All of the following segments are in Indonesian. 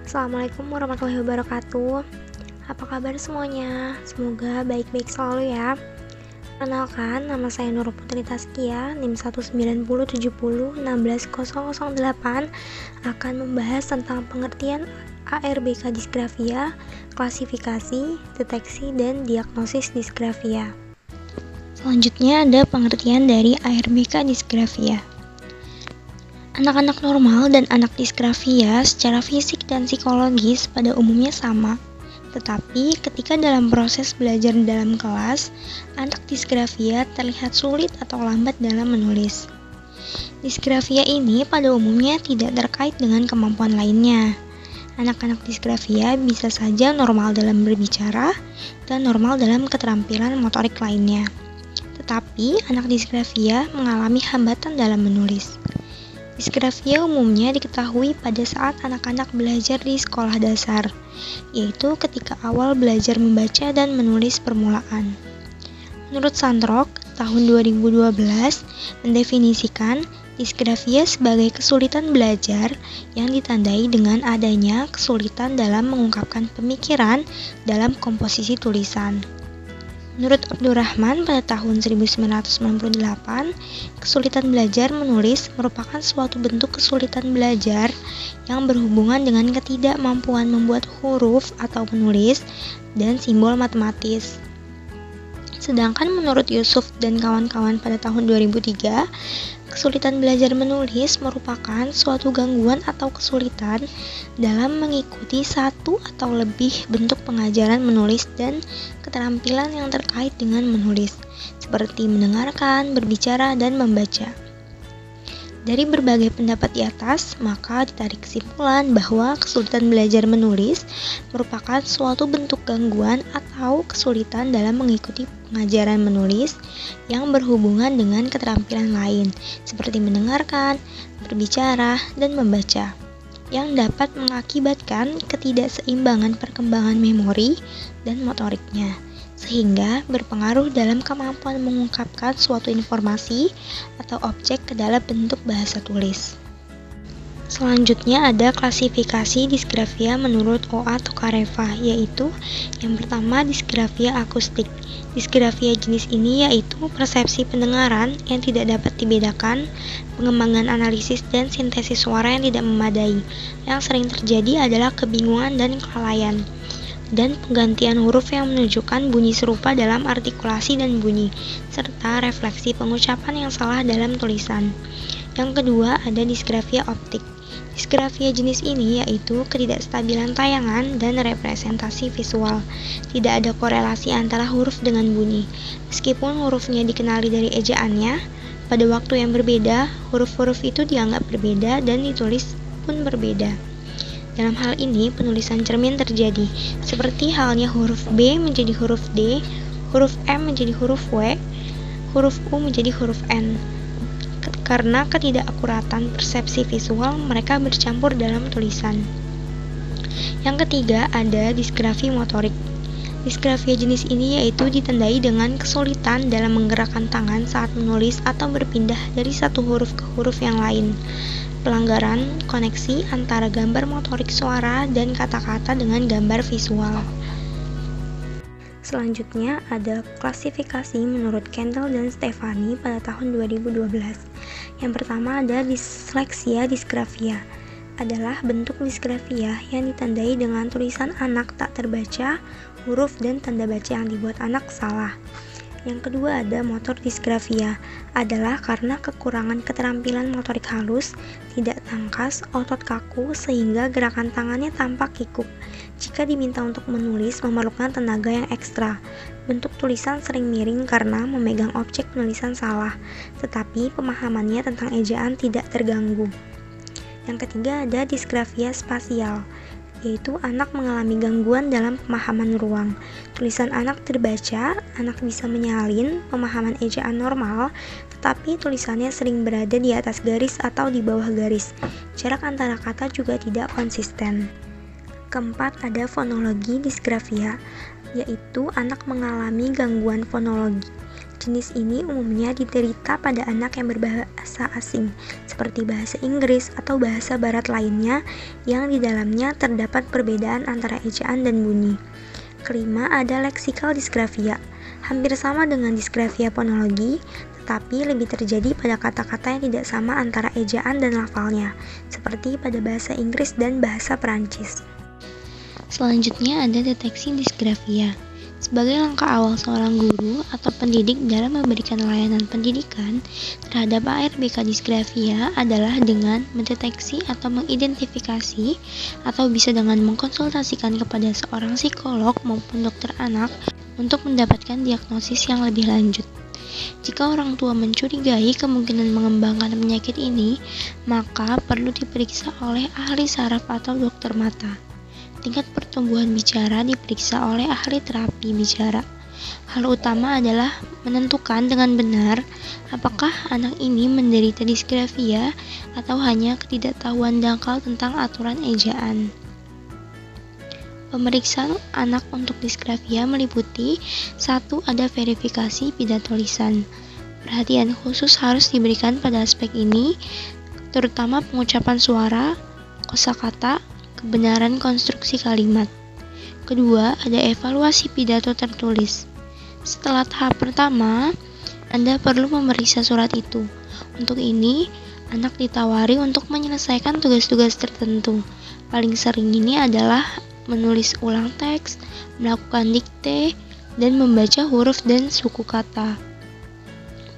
Assalamualaikum warahmatullahi wabarakatuh. Apa kabar semuanya? Semoga baik-baik selalu ya. Perkenalkan, nama saya Nur Putri Taskia, NIM 19070160008, akan membahas tentang pengertian ARBK disgrafia, klasifikasi, deteksi, dan diagnosis disgrafia. Selanjutnya ada pengertian dari ARBK disgrafia. Anak-anak normal dan anak disgrafia secara fisik dan psikologis pada umumnya sama. Tetapi ketika dalam proses belajar dalam kelas, anak disgrafia terlihat sulit atau lambat dalam menulis. Disgrafia ini pada umumnya tidak terkait dengan kemampuan lainnya. Anak-anak disgrafia bisa saja normal dalam berbicara dan normal dalam keterampilan motorik lainnya. Tetapi anak disgrafia mengalami hambatan dalam menulis. Disgrafia umumnya diketahui pada saat anak-anak belajar di sekolah dasar, yaitu ketika awal belajar membaca dan menulis permulaan. Menurut Sandrock, tahun 2012 mendefinisikan disgrafia sebagai kesulitan belajar yang ditandai dengan adanya kesulitan dalam mengungkapkan pemikiran dalam komposisi tulisan. Menurut Abdurrahman pada tahun 1998, kesulitan belajar menulis merupakan suatu bentuk kesulitan belajar yang berhubungan dengan ketidakmampuan membuat huruf atau menulis dan simbol matematis. Sedangkan menurut Yusuf dan kawan-kawan pada tahun 2003, kesulitan belajar menulis merupakan suatu gangguan atau kesulitan dalam mengikuti satu atau lebih bentuk pengajaran menulis dan keterampilan yang terkait dengan menulis, seperti mendengarkan, berbicara, dan membaca. Dari berbagai pendapat di atas, maka ditarik kesimpulan bahwa kesulitan belajar menulis merupakan suatu bentuk gangguan atau kesulitan dalam mengikuti pengajaran menulis yang berhubungan dengan keterampilan lain, seperti mendengarkan, berbicara, dan membaca, yang dapat mengakibatkan ketidakseimbangan perkembangan memori dan motoriknya, sehingga berpengaruh dalam kemampuan mengungkapkan suatu informasi atau objek ke dalam bentuk bahasa tulis. Selanjutnya ada klasifikasi disgrafia menurut OA Tokarev, yaitu yang pertama disgrafia akustik. Disgrafia jenis ini yaitu persepsi pendengaran yang tidak dapat dibedakan, pengembangan analisis dan sintesis suara yang tidak memadai. Yang sering terjadi adalah kebingungan dan kelalaian, dan penggantian huruf yang menunjukkan bunyi serupa dalam artikulasi dan bunyi, serta refleksi pengucapan yang salah dalam tulisan. Yang kedua ada disgrafia optik. Disgrafia jenis ini yaitu ketidakstabilan tayangan dan representasi visual. Tidak ada korelasi antara huruf dengan bunyi. Meskipun hurufnya dikenali dari ejaannya, pada waktu yang berbeda, huruf-huruf itu dianggap berbeda dan ditulis pun berbeda. Dalam hal ini, penulisan cermin terjadi, seperti halnya huruf B menjadi huruf D, huruf M menjadi huruf W, huruf U menjadi huruf N. Karena ketidakakuratan persepsi visual, mereka bercampur dalam tulisan. Yang ketiga ada disgrafi motorik. Disgrafia jenis ini yaitu ditandai dengan kesulitan dalam menggerakkan tangan saat menulis atau berpindah dari satu huruf ke huruf yang lain. Pelanggaran koneksi antara gambar motorik suara dan kata-kata dengan gambar visual. Selanjutnya ada klasifikasi menurut Kendall dan Stefani pada tahun 2012. Yang pertama ada disleksia disgrafia. Adalah bentuk disgrafia yang ditandai dengan tulisan anak tak terbaca, huruf dan tanda baca yang dibuat anak salah. Yang kedua ada motor disgrafia, adalah karena kekurangan keterampilan motorik halus, tidak tangkas, otot kaku sehingga gerakan tangannya tampak kikuk. Jika diminta untuk menulis memerlukan tenaga yang ekstra. Bentuk tulisan sering miring karena memegang objek penulisan salah, tetapi pemahamannya tentang ejaan tidak terganggu. Yang ketiga ada disgrafia spasial, yaitu anak mengalami gangguan dalam pemahaman ruang. Tulisan anak terbaca, anak bisa menyalin pemahaman ejaan normal, tetapi tulisannya sering berada di atas garis atau di bawah garis. Jarak antara kata juga tidak konsisten. Keempat ada fonologi disgrafia, yaitu anak mengalami gangguan fonologi. Jenis ini umumnya diderita pada anak yang berbahasa asing, seperti bahasa Inggris atau bahasa barat lainnya yang di dalamnya terdapat perbedaan antara ejaan dan bunyi. Kelima, ada leksikal disgrafia. Hampir sama dengan disgrafia fonologi, tetapi lebih terjadi pada kata-kata yang tidak sama antara ejaan dan lafalnya, seperti pada bahasa Inggris dan bahasa Perancis. Selanjutnya ada deteksi disgrafia. Sebagai langkah awal seorang guru atau pendidik dalam memberikan layanan pendidikan terhadap ARBK disgrafia adalah dengan mendeteksi atau mengidentifikasi atau bisa dengan mengkonsultasikan kepada seorang psikolog maupun dokter anak untuk mendapatkan diagnosis yang lebih lanjut. Jika orang tua mencurigai kemungkinan mengembangkan penyakit ini, maka perlu diperiksa oleh ahli saraf atau dokter mata. Tingkat pertumbuhan bicara diperiksa oleh ahli terapi bicara. Hal utama adalah menentukan dengan benar apakah anak ini menderita disgrafia atau hanya ketidaktahuan dangkal tentang aturan ejaan. Pemeriksaan anak untuk disgrafia meliputi 1. Ada verifikasi pidato lisan. Perhatian khusus harus diberikan pada aspek ini, terutama pengucapan suara, kosakata, kebenaran konstruksi kalimat. Kedua, ada evaluasi pidato tertulis. Setelah tahap pertama, Anda perlu memeriksa surat itu. Untuk ini, anak ditawari untuk menyelesaikan tugas-tugas tertentu. Paling sering ini adalah menulis ulang teks, melakukan dikte, dan membaca huruf dan suku kata.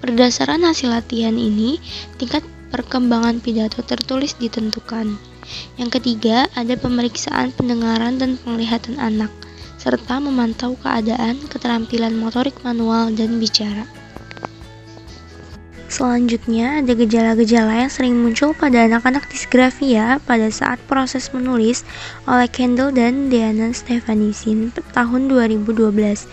Berdasarkan hasil latihan ini, tingkat perkembangan pidato tertulis ditentukan. Yang ketiga, ada pemeriksaan pendengaran dan penglihatan anak, serta memantau keadaan, keterampilan motorik manual, dan bicara. Selanjutnya, ada gejala-gejala yang sering muncul pada anak-anak disgrafia pada saat proses menulis oleh Kendall dan Diana Stefanishin tahun 2012,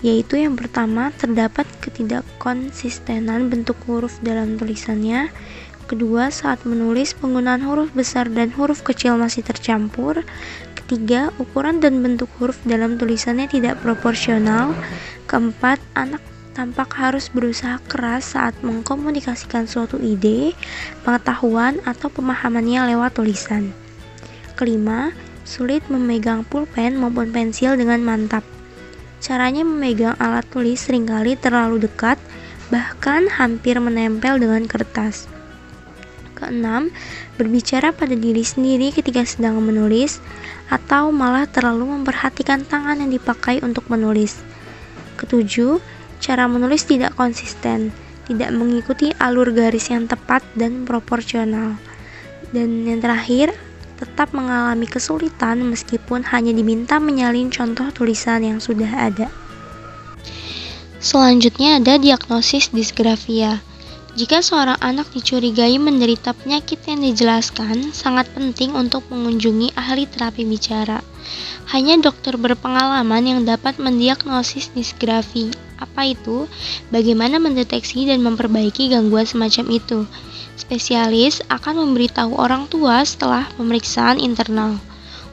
yaitu yang pertama, terdapat ketidakkonsistenan bentuk huruf dalam tulisannya. Kedua, saat menulis, penggunaan huruf besar dan huruf kecil masih tercampur. Ketiga, ukuran dan bentuk huruf dalam tulisannya tidak proporsional. Keempat, anak tampak harus berusaha keras saat mengkomunikasikan suatu ide, pengetahuan, atau pemahamannya lewat tulisan. Kelima, sulit memegang pulpen maupun pensil dengan mantap. Caranya memegang alat tulis seringkali terlalu dekat, bahkan hampir menempel dengan kertas. Keenam, berbicara pada diri sendiri ketika sedang menulis, atau malah terlalu memperhatikan tangan yang dipakai untuk menulis. Ketujuh, cara menulis tidak konsisten, tidak mengikuti alur garis yang tepat dan proporsional. Dan yang terakhir, tetap mengalami kesulitan meskipun hanya diminta menyalin contoh tulisan yang sudah ada. Selanjutnya ada diagnosis disgrafia. Jika seorang anak dicurigai menderita penyakit yang dijelaskan, sangat penting untuk mengunjungi ahli terapi bicara. Hanya dokter berpengalaman yang dapat mendiagnosis disgrafi. Apa itu? Bagaimana mendeteksi dan memperbaiki gangguan semacam itu? Spesialis akan memberitahu orang tua setelah pemeriksaan internal.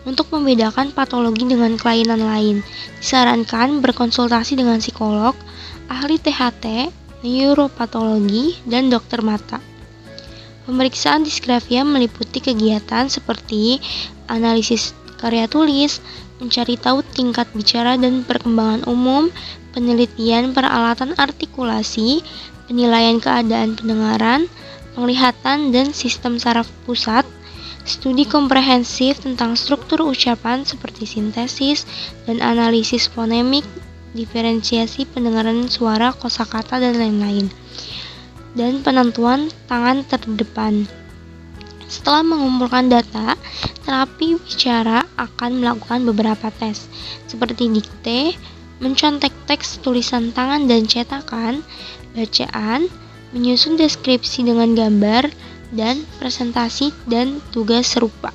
Untuk membedakan patologi dengan kelainan lain, disarankan berkonsultasi dengan psikolog, ahli THT, neuropatologi, dan dokter mata. Pemeriksaan disgrafia meliputi kegiatan seperti analisis karya tulis, mencari tahu tingkat bicara dan perkembangan umum, penelitian peralatan artikulasi, penilaian keadaan pendengaran, penglihatan dan sistem saraf pusat, studi komprehensif tentang struktur ucapan seperti sintesis dan analisis fonemik, diferensiasi pendengaran suara, kosakata, dan lain-lain, dan penentuan tangan terdepan. Setelah mengumpulkan data, terapi bicara akan melakukan beberapa tes, seperti dikte, mencontek teks tulisan tangan dan cetakan, bacaan, menyusun deskripsi dengan gambar, dan presentasi dan tugas serupa.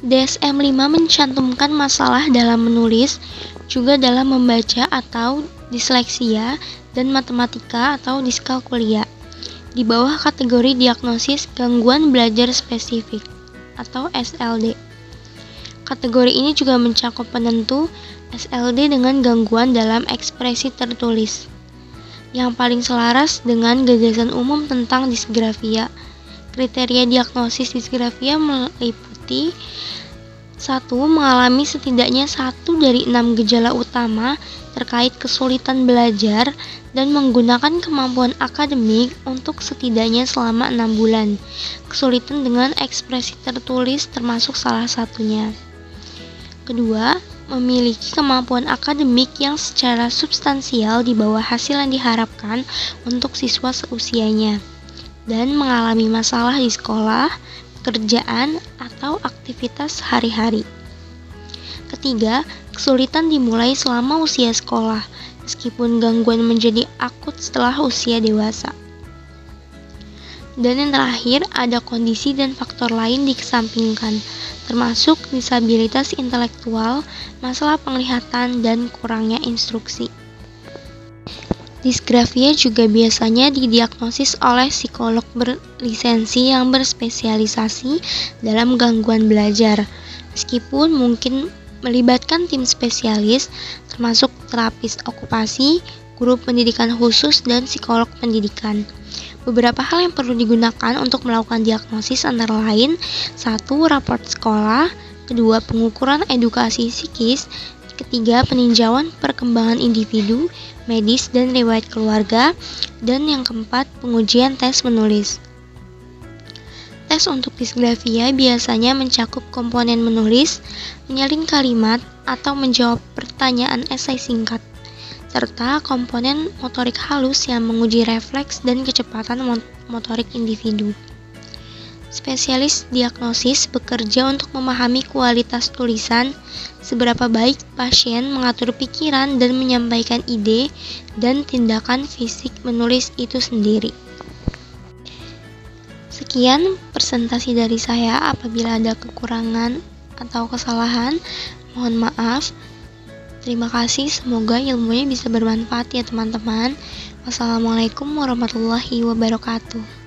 DSM-5 mencantumkan masalah dalam menulis, juga dalam membaca atau disleksia, dan matematika atau diskalkulia, di bawah kategori diagnosis gangguan belajar spesifik atau SLD. Kategori ini juga mencakup penentu SLD dengan gangguan dalam ekspresi tertulis. yang paling selaras dengan gagasan umum tentang disgrafia. Kriteria diagnosis disgrafia meliputi 1. Mengalami setidaknya 1 dari 6 gejala utama terkait kesulitan belajar dan menggunakan kemampuan akademik untuk setidaknya selama 6 bulan. Kesulitan dengan ekspresi tertulis termasuk salah satunya. Kedua, memiliki kemampuan akademik yang secara substansial di bawah hasil yang diharapkan untuk siswa seusianya, dan mengalami masalah di sekolah, pekerjaan, atau aktivitas sehari-hari. Ketiga, kesulitan dimulai selama usia sekolah, meskipun gangguan menjadi akut setelah usia dewasa. Dan yang terakhir, ada kondisi dan faktor lain dikesampingkan, termasuk disabilitas intelektual, masalah penglihatan, dan kurangnya instruksi. Disgrafia juga biasanya didiagnosis oleh psikolog berlisensi yang berspesialisasi dalam gangguan belajar, meskipun mungkin melibatkan tim spesialis, termasuk terapis okupasi, guru pendidikan khusus, dan psikolog pendidikan. Beberapa hal yang perlu digunakan untuk melakukan diagnosis antara lain: 1. Raport sekolah, 2. Pengukuran edukasi psikis, 3. Peninjauan perkembangan individu, medis, dan riwayat keluarga, dan yang keempat, pengujian tes menulis. Tes untuk disgrafia biasanya mencakup komponen menulis, menyalin kalimat, atau menjawab pertanyaan esai singkat, serta komponen motorik halus yang menguji refleks dan kecepatan motorik individu. Spesialis diagnosis bekerja untuk memahami kualitas tulisan, seberapa baik pasien mengatur pikiran dan menyampaikan ide, dan tindakan fisik menulis itu sendiri. Sekian presentasi dari saya. Apabila ada kekurangan atau kesalahan, mohon maaf. Terima kasih, semoga ilmunya bisa bermanfaat ya teman-teman. Wassalamualaikum warahmatullahi wabarakatuh.